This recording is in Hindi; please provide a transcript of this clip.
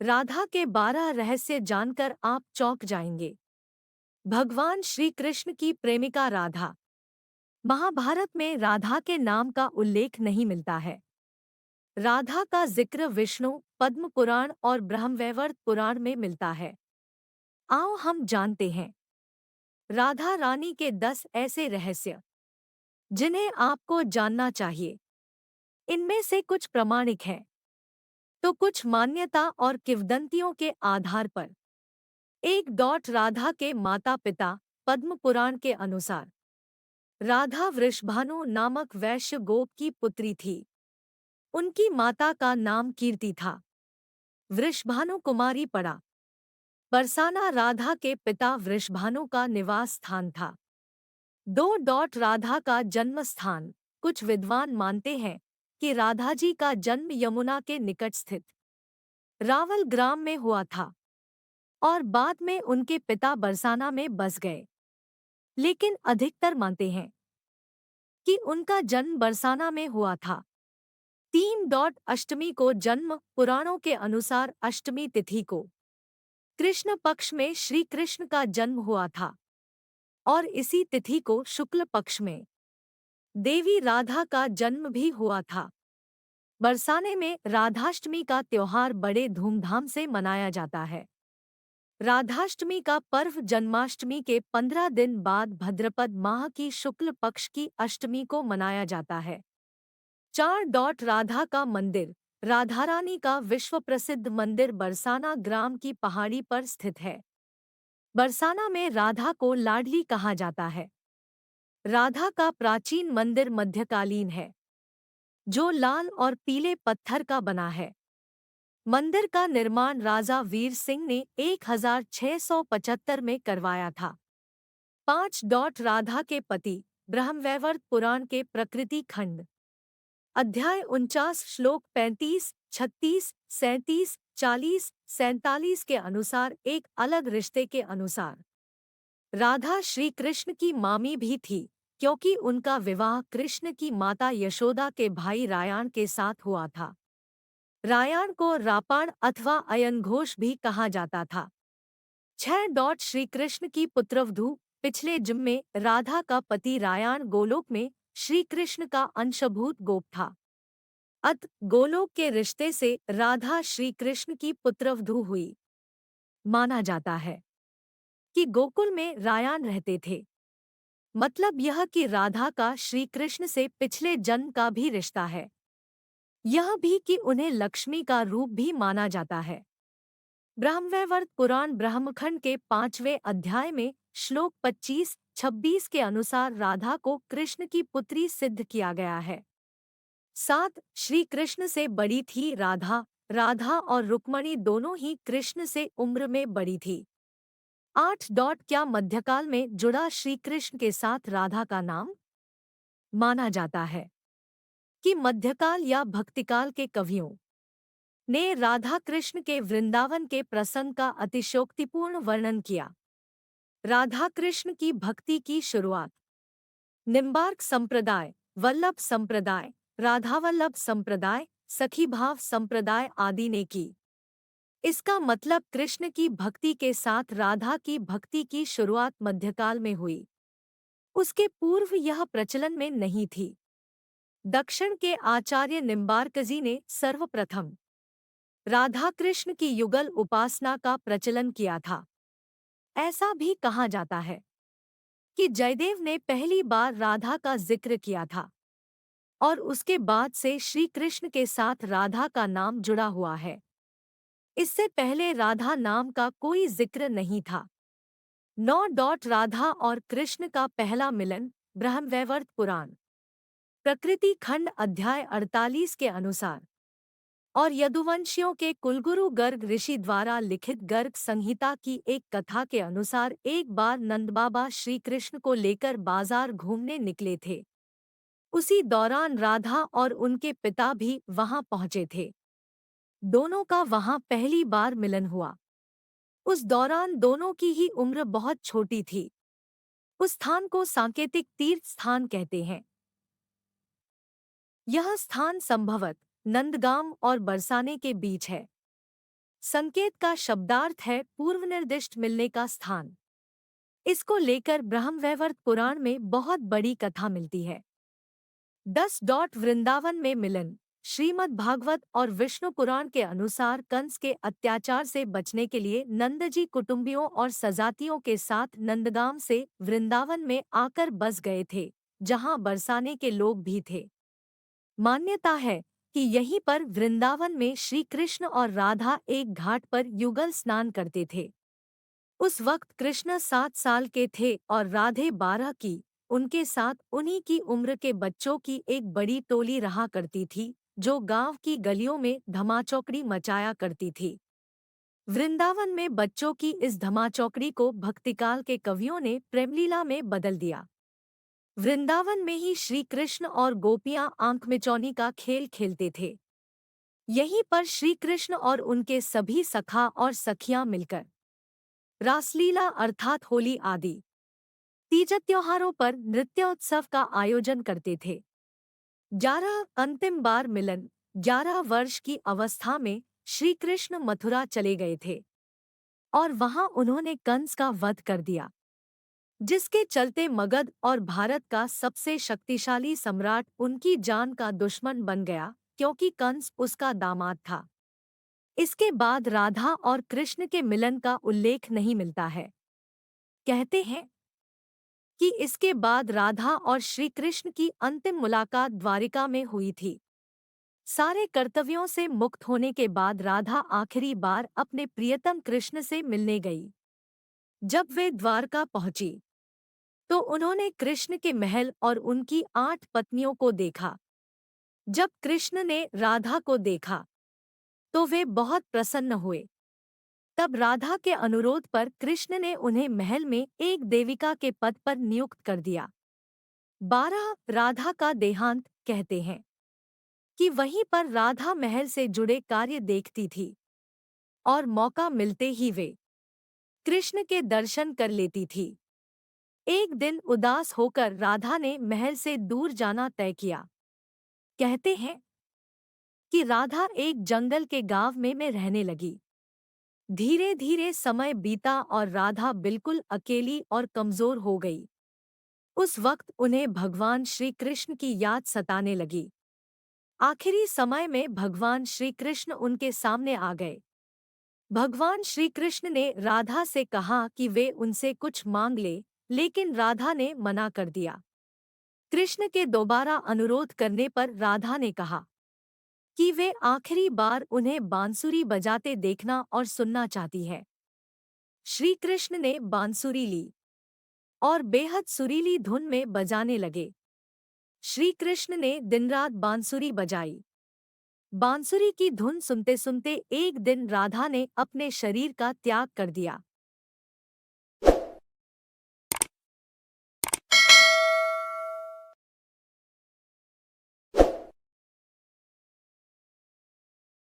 राधा के 12 रहस्य जानकर आप चौंक जाएंगे। भगवान श्री कृष्ण की प्रेमिका राधा। महाभारत में राधा के नाम का उल्लेख नहीं मिलता है। राधा का जिक्र विष्णु पद्म पुराण और ब्रह्मवैवर्त पुराण में मिलता है। आओ हम जानते हैं राधा रानी के 10 ऐसे रहस्य जिन्हें आपको जानना चाहिए। इनमें से कुछ प्रामाणिक हैं तो कुछ मान्यता और किंवदंतियों के आधार पर। एक डॉट राधा के माता पिता। पद्म पुराण के अनुसार राधा वृषभानु नामक वैश्य गोप की पुत्री थी। उनकी माता का नाम कीर्ति था। वृषभानु कुमारी पड़ा। बरसाना राधा के पिता वृषभानु का निवास स्थान था। दो डॉट राधा का जन्म स्थान। कुछ विद्वान मानते हैं कि राधा जी का जन्म यमुना के निकट स्थित रावल ग्राम में हुआ था और बाद में उनके पिता बरसाना में बस गए। लेकिन अधिकतर मानते हैं कि उनका जन्म बरसाना में हुआ था। 3 अष्टमी को जन्म। पुराणों के अनुसार अष्टमी तिथि को कृष्ण पक्ष में श्री कृष्ण का जन्म हुआ था और इसी तिथि को शुक्ल पक्ष में देवी राधा का जन्म भी हुआ था। बरसाने में राधाष्टमी का त्योहार बड़े धूमधाम से मनाया जाता है। राधाष्टमी का पर्व जन्माष्टमी के 15 दिन बाद भाद्रपद माह की शुक्ल पक्ष की अष्टमी को मनाया जाता है। 4 राधा का मंदिर। राधारानी का विश्व प्रसिद्ध मंदिर बरसाना ग्राम की पहाड़ी पर स्थित है। बरसाना में राधा को लाडली कहा जाता है। राधा का प्राचीन मंदिर मध्यकालीन है जो लाल और पीले पत्थर का बना है। मंदिर का निर्माण राजा वीर सिंह ने 1675 में करवाया था। 5 राधा के पति। ब्रह्मवैवर्त पुराण के प्रकृति खंड अध्याय 49 श्लोक 35, 36, 37, 40, 47 के अनुसार एक अलग रिश्ते के अनुसार राधा श्री कृष्ण की मामी भी थी क्योंकि उनका विवाह कृष्ण की माता यशोदा के भाई रायाण के साथ हुआ था। रायाण को रापाण अथवा अयनघोष भी कहा जाता था। 6 श्री कृष्ण की पुत्रवधू। पिछले जन्म में राधा का पति रायाण गोलोक में श्री कृष्ण का अंशभूत गोप था। अत गोलोक के रिश्ते से राधा श्री कृष्ण की पुत्रवधू हुई। माना जाता है कि गोकुल में रायान रहते थे। मतलब यह कि राधा का श्री कृष्ण से पिछले जन्म का भी रिश्ता है। यह भी कि उन्हें लक्ष्मी का रूप भी माना जाता है। ब्रह्मवैवर्त पुराण ब्रह्मखंड के 5वें अध्याय में श्लोक 25-26 के अनुसार राधा को कृष्ण की पुत्री सिद्ध किया गया है। 7 श्री कृष्ण से बड़ी थी राधा। राधा और रुक्मणी दोनों ही कृष्ण से उम्र में बड़ी थी। 8 क्या मध्यकाल में जुड़ा श्री कृष्ण के साथ राधा का नाम? माना जाता है कि मध्यकाल या भक्तिकाल के कवियों ने राधा कृष्ण के वृंदावन के प्रसंग का अतिशयोक्तिपूर्ण वर्णन किया। राधा कृष्ण की भक्ति की शुरुआत निम्बार्क संप्रदाय, वल्लभ संप्रदाय, राधावल्लभ संप्रदाय, सखीभाव संप्रदाय आदि ने की। इसका मतलब कृष्ण की भक्ति के साथ राधा की भक्ति की शुरुआत मध्यकाल में हुई। उसके पूर्व यह प्रचलन में नहीं थी। दक्षिण के आचार्य निम्बार्कजी ने सर्वप्रथम राधा कृष्ण की युगल उपासना का प्रचलन किया था। ऐसा भी कहा जाता है कि जयदेव ने पहली बार राधा का जिक्र किया था और उसके बाद से श्री कृष्ण के साथ राधा का नाम जुड़ा हुआ है। इससे पहले राधा नाम का कोई जिक्र नहीं था। 9 राधा और कृष्ण का पहला मिलन। ब्रह्मवैवर्त पुराण प्रकृति खंड अध्याय 48 के अनुसार और यदुवंशियों के कुलगुरु गर्ग ऋषि द्वारा लिखित गर्ग संहिता की एक कथा के अनुसार एक बार नंदबाबा श्री कृष्ण को लेकर बाजार घूमने निकले थे। उसी दौरान राधा और उनके पिता भी वहां पहुंचे थे। दोनों का वहां पहली बार मिलन हुआ। उस दौरान दोनों की ही उम्र बहुत छोटी थी। उस स्थान को सांकेतिक तीर्थ स्थान कहते हैं। यह स्थान संभवत नंदगाम और बरसाने के बीच है। संकेत का शब्दार्थ है पूर्वनिर्दिष्ट मिलने का स्थान। इसको लेकर ब्रह्मवैवर्त पुराण में बहुत बड़ी कथा मिलती है। 10 वृंदावन में मिलन। श्रीमद् भागवत और विष्णु पुराण के अनुसार कंस के अत्याचार से बचने के लिए नंदजी कुटुंबियों और सजातियों के साथ नंदगाम से वृंदावन में आकर बस गए थे, जहां बरसाने के लोग भी थे। मान्यता है कि यहीं पर वृंदावन में श्री कृष्ण और राधा एक घाट पर युगल स्नान करते थे। उस वक्त कृष्ण 7 साल के थे और राधे 12 की। उनके साथ उन्हीं की उम्र के बच्चों की एक बड़ी टोली रहा करती थी, जो गांव की गलियों में धमाचौकड़ी मचाया करती थी। वृंदावन में बच्चों की इस धमाचौकड़ी को भक्तिकाल के कवियों ने प्रेमलीला में बदल दिया। वृंदावन में ही श्री कृष्ण और गोपियां आंख मिचौनी का खेल खेलते थे। यहीं पर श्री कृष्ण और उनके सभी सखा और सखियां मिलकर रासलीला अर्थात होली आदि तीज त्योहारों पर नृत्योत्सव का आयोजन करते थे। 11 अंतिम बार मिलन। 11 वर्ष की अवस्था में श्री कृष्ण मथुरा चले गए थे और वहां उन्होंने कंस का वध कर दिया, जिसके चलते मगध और भारत का सबसे शक्तिशाली सम्राट उनकी जान का दुश्मन बन गया, क्योंकि कंस उसका दामाद था। इसके बाद राधा और कृष्ण के मिलन का उल्लेख नहीं मिलता है। कहते हैं कि इसके बाद राधा और श्री कृष्ण की अंतिम मुलाकात द्वारिका में हुई थी। सारे कर्तव्यों से मुक्त होने के बाद राधा आखिरी बार अपने प्रियतम कृष्ण से मिलने गई। जब वे द्वारका पहुंची तो उन्होंने कृष्ण के महल और उनकी 8 पत्नियों को देखा। जब कृष्ण ने राधा को देखा तो वे बहुत प्रसन्न हुए। तब राधा के अनुरोध पर कृष्ण ने उन्हें महल में एक देविका के पद पर नियुक्त कर दिया। 12 राधा का देहांत। कहते हैं कि वहीं पर राधा महल से जुड़े कार्य देखती थी और मौका मिलते ही वे कृष्ण के दर्शन कर लेती थी। एक दिन उदास होकर राधा ने महल से दूर जाना तय किया। कहते हैं कि राधा एक जंगल के गांव में रहने लगी। धीरे धीरे समय बीता और राधा बिल्कुल अकेली और कमजोर हो गई। उस वक्त उन्हें भगवान श्री कृष्ण की याद सताने लगी। आखिरी समय में भगवान श्री कृष्ण उनके सामने आ गए। भगवान श्री कृष्ण ने राधा से कहा कि वे उनसे कुछ मांग ले, लेकिन राधा ने मना कर दिया। कृष्ण के दोबारा अनुरोध करने पर राधा ने कहा कि वे आखिरी बार उन्हें बांसुरी बजाते देखना और सुनना चाहती है। श्री कृष्ण ने बांसुरी ली और बेहद सुरीली धुन में बजाने लगे। श्री कृष्ण ने दिन रात बांसुरी बजाई। बांसुरी की धुन सुनते सुनते एक दिन राधा ने अपने शरीर का त्याग कर दिया।